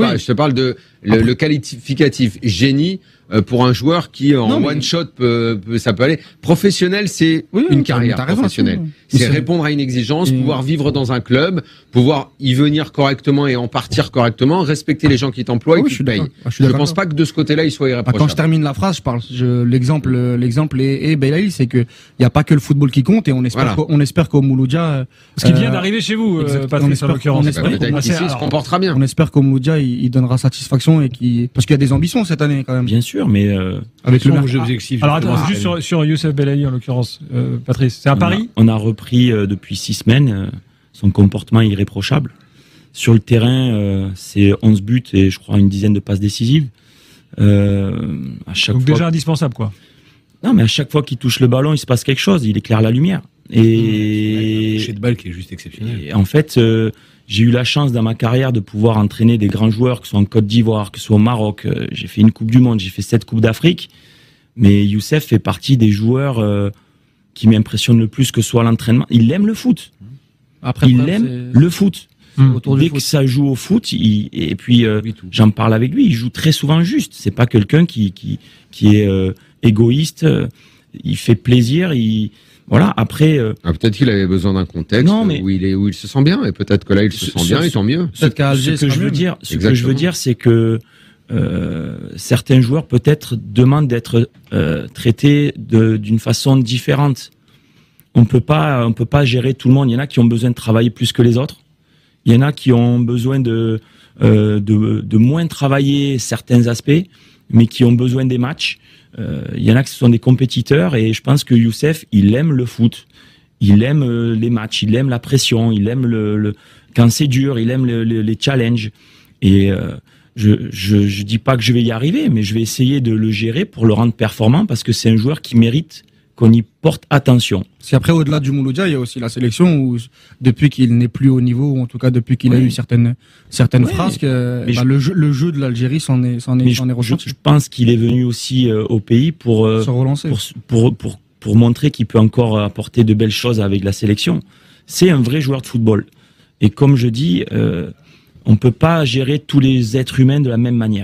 pas, je te parle de le qualificatif génie pour un joueur qui en one shot ça peut aller. Professionnel, c'est une carrière professionnelle. C'est répondre à une exigence, pouvoir vivre dans un club, pouvoir y venir correctement et en partir correctement, respecter les gens qui t'emploient et qui te payent. Je pense pas que de ce côté-là, il soit irréprochable. Quand je termine la phrase, l'exemple est Belaïli, c'est que il y a pas que le football qui compte et on espère qu'au Mouloudia, ce qui vient d'arriver chez vous, Patrice, en l'occurrence. Peut-être qu'ici, il se comportera bien. On espère qu'au Mouloudia, il donnera satisfaction parce qu'il y a des ambitions cette année quand même. Bien sûr, mais avec le objectif. Alors attends, juste sur Youssef Belaïli en l'occurrence, Patrice, c'est à Paris. On a repris depuis 6 semaines son comportement irréprochable. Sur le terrain, c'est 11 buts et je crois une dizaine de passes décisives. À chaque Donc fois déjà indispensable quoi. Non, mais à chaque fois qu'il touche le ballon, il se passe quelque chose. Il éclaire la lumière. Et un toucher de balle qui est juste exceptionnel. Et en fait, j'ai eu la chance dans ma carrière de pouvoir entraîner des grands joueurs, que ce soit en Côte d'Ivoire, que ce soit au Maroc. J'ai fait une Coupe du Monde, j'ai fait 7 Coupes d'Afrique. Mais Youssef fait partie des joueurs qui m'impressionnent le plus, que ce soit l'entraînement. Il aime le foot. Après, il aime le foot. Dès que ça joue au foot, et puis j'en parle avec lui, il joue très souvent juste. C'est pas quelqu'un qui est égoïste. Il fait plaisir. Voilà. Après, peut-être qu'il avait besoin d'un contexte où il se sent bien, et peut-être que là il se sent bien, et tant mieux. Ce que je veux dire, c'est que certains joueurs peut-être demandent d'être traités d'une façon différente. On peut pas gérer tout le monde. Il y en a qui ont besoin de travailler plus que les autres. Il y en a qui ont besoin de moins travailler certains aspects, mais qui ont besoin des matchs. Il y en a qui sont des compétiteurs, et je pense que Youssef, il aime le foot, il aime les matchs, il aime la pression, il aime quand c'est dur, il aime les challenges. Et je dis pas que je vais y arriver, mais je vais essayer de le gérer pour le rendre performant, parce que c'est un joueur qui mérite qu'on y porte attention. Si après, au-delà du Mouloudia, il y a aussi la sélection où, depuis qu'il n'est plus au niveau, ou en tout cas depuis qu'il a eu certaines frasques, le jeu de l'Algérie s'en est ressenti. Je pense qu'il est venu aussi au pays pour se relancer, pour montrer qu'il peut encore apporter de belles choses avec la sélection. C'est un vrai joueur de football. Et comme je dis, on peut pas gérer tous les êtres humains de la même manière.